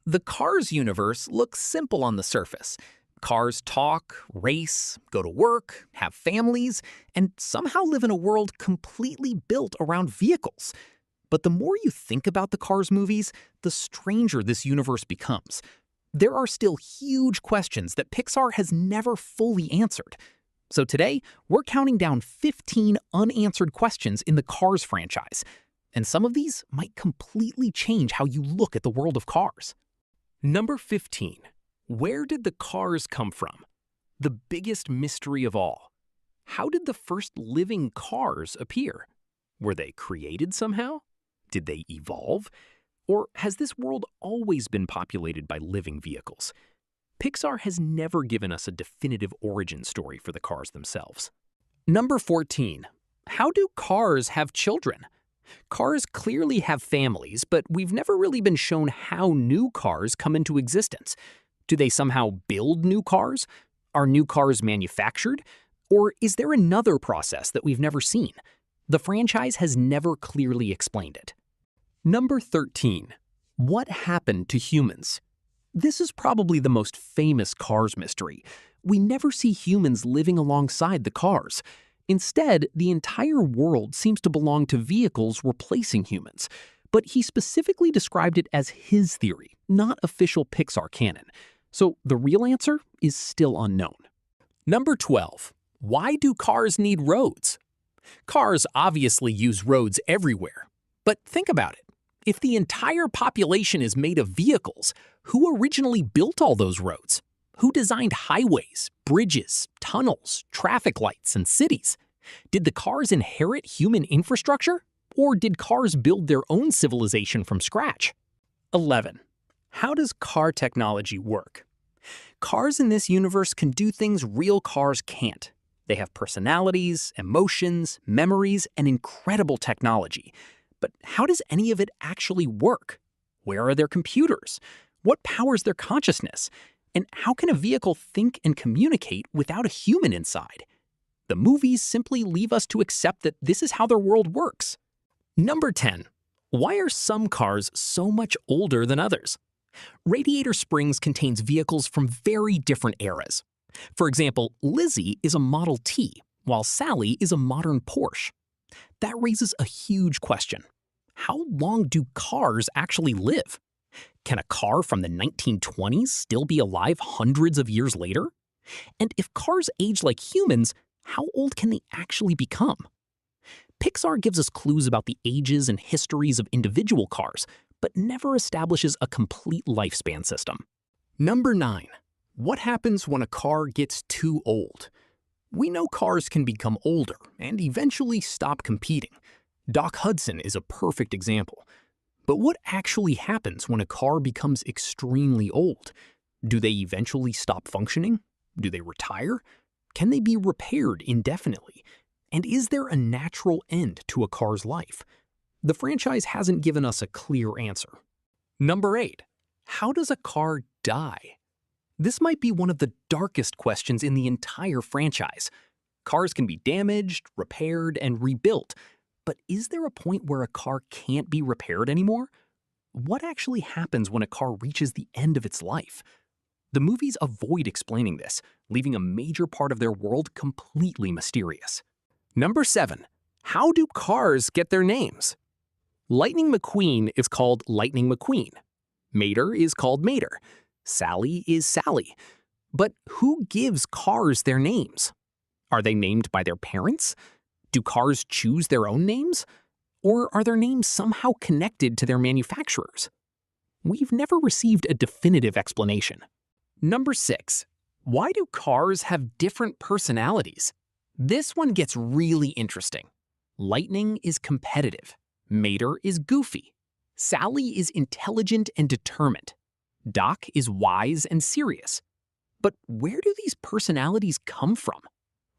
The Cars universe looks simple on the surface. Cars talk, race, go to work, have families, and somehow live in a world completely built around vehicles. But the more you think about the Cars movies, the stranger this universe becomes. There are still huge questions that Pixar has never fully answered. So today, we're counting down 15 unanswered questions in the Cars franchise. And some of these might completely change how you look at the world of cars. Number 15. Where did the cars come from? The biggest mystery of all. How did the first living cars appear? Were they created somehow? Did they evolve? Or has this world always been populated by living vehicles? Pixar has never given us a definitive origin story for the cars themselves. Number 14. How do cars have children? Cars clearly have families, but we've never really been shown how new cars come into existence. Do they somehow build new cars? Are new cars manufactured? Or is there another process that we've never seen? The franchise has never clearly explained it. Number 13. What happened to humans? This is probably the most famous Cars mystery. We never see humans living alongside the cars. Instead, the entire world seems to belong to vehicles replacing humans. But he specifically described it as his theory, not official Pixar canon. So the real answer is still unknown. Number 12. Why do cars need roads? Cars obviously use roads everywhere. But think about it. If the entire population is made of vehicles, who originally built all those roads? Who designed highways, bridges, tunnels, traffic lights, and cities? Did the cars inherit human infrastructure? Or did cars build their own civilization from scratch? 11. How does car technology work? Cars in this universe can do things real cars can't. They have personalities, emotions, memories, and incredible technology. But how does any of it actually work? Where are their computers? What powers their consciousness? And how can a vehicle think and communicate without a human inside? The movies simply leave us to accept that this is how their world works. Number 10. Why are some cars so much older than others? Radiator Springs contains vehicles from very different eras. For example, Lizzie is a Model T, while Sally is a modern Porsche. That raises a huge question. How long do cars actually live? Can a car from the 1920s still be alive hundreds of years later? And if cars age like humans, how old can they actually become? Pixar gives us clues about the ages and histories of individual cars, but never establishes a complete lifespan system. Number 9. What happens when a car gets too old? We know cars can become older and eventually stop competing. Doc Hudson is a perfect example. But what actually happens when a car becomes extremely old? Do they eventually stop functioning? Do they retire? Can they be repaired indefinitely? And is there a natural end to a car's life? The franchise hasn't given us a clear answer. Number 8. How does a car die? This might be one of the darkest questions in the entire franchise. Cars can be damaged, repaired, and rebuilt. But is there a point where a car can't be repaired anymore? What actually happens when a car reaches the end of its life? The movies avoid explaining this, leaving a major part of their world completely mysterious. Number 7. How do cars get their names? Lightning McQueen is called Lightning McQueen. Mater is called Mater. Sally is Sally. But who gives cars their names? Are they named by their parents? Do cars choose their own names? Or are their names somehow connected to their manufacturers? We've never received a definitive explanation. Number 6. Why do cars have different personalities? This one gets really interesting. Lightning is competitive. Mater is goofy. Sally is intelligent and determined. Doc is wise and serious. But where do these personalities come from?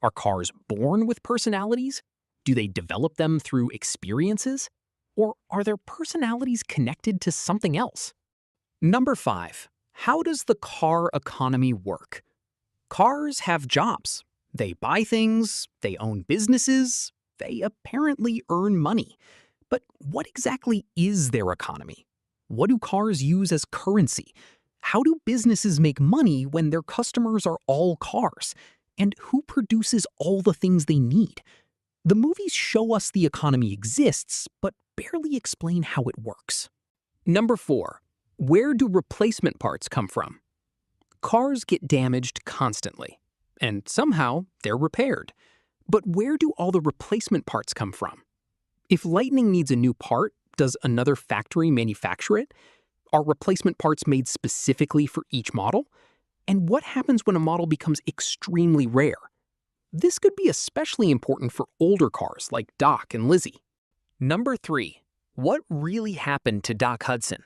Are cars born with personalities? Do they develop them through experiences? Or are their personalities connected to something else? Number 5. How does the car economy work? Cars have jobs. They buy things, they own businesses, they apparently earn money. But what exactly is their economy? What do cars use as currency? How do businesses make money when their customers are all cars? And who produces all the things they need? The movies show us the economy exists, but barely explain how it works. Number 4. Where do replacement parts come from? Cars get damaged constantly, and somehow they're repaired. But where do all the replacement parts come from? If Lightning needs a new part, does another factory manufacture it? Are replacement parts made specifically for each model? And what happens when a model becomes extremely rare? This could be especially important for older cars like Doc and Lizzie. Number 3. What really happened to Doc Hudson?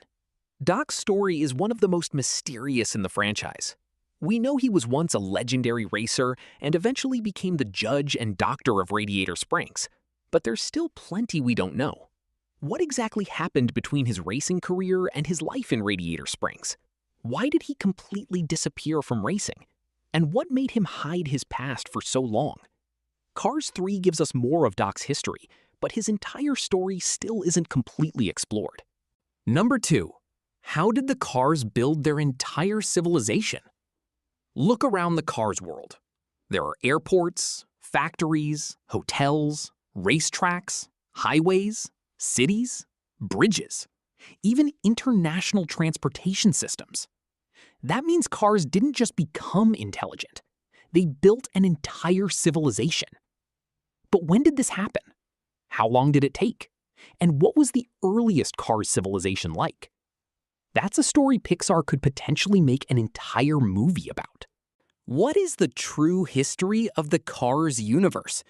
Doc's story is one of the most mysterious in the franchise. We know he was once a legendary racer and eventually became the judge and doctor of Radiator Springs. But there's still plenty we don't know. What exactly happened between his racing career and his life in Radiator Springs? Why did he completely disappear from racing? And what made him hide his past for so long? Cars 3 gives us more of Doc's history, but his entire story still isn't completely explored. Number 2. How did the Cars build their entire civilization? Look around the Cars world. There are airports, factories, hotels, racetracks, highways, cities, bridges, even international transportation systems. That means cars didn't just become intelligent. They built an entire civilization. But when did this happen? How long did it take? And what was the earliest Cars civilization like? That's a story Pixar could potentially make an entire movie about. What is the true history of the Cars universe?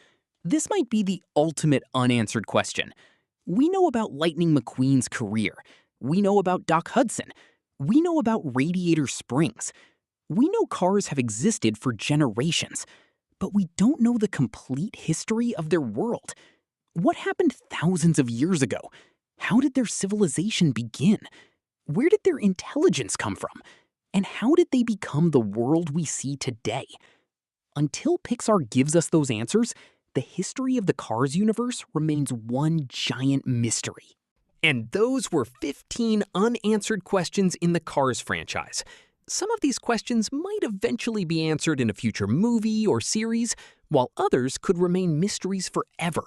This might be the ultimate unanswered question. We know about Lightning McQueen's career. We know about Doc Hudson. We know about Radiator Springs. We know cars have existed for generations, but we don't know the complete history of their world. What happened thousands of years ago? How did their civilization begin? Where did their intelligence come from? And how did they become the world we see today? Until Pixar gives us those answers, the history of the Cars universe remains one giant mystery. And those were 15 unanswered questions in the Cars franchise. Some of these questions might eventually be answered in a future movie or series, while others could remain mysteries forever.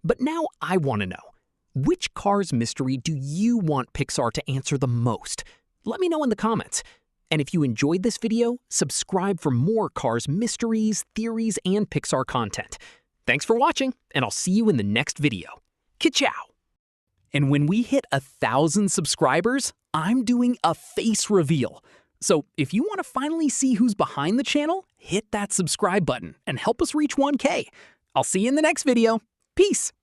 But now I want to know, which Cars mystery do you want Pixar to answer the most? Let me know in the comments. And if you enjoyed this video, subscribe for more Cars mysteries, theories, and Pixar content. Thanks for watching, and I'll see you in the next video. Ka-chow! And when we hit 1,000 subscribers, I'm doing a face reveal. So if you want to finally see who's behind the channel, hit that subscribe button and help us reach 1K. I'll see you in the next video. Peace!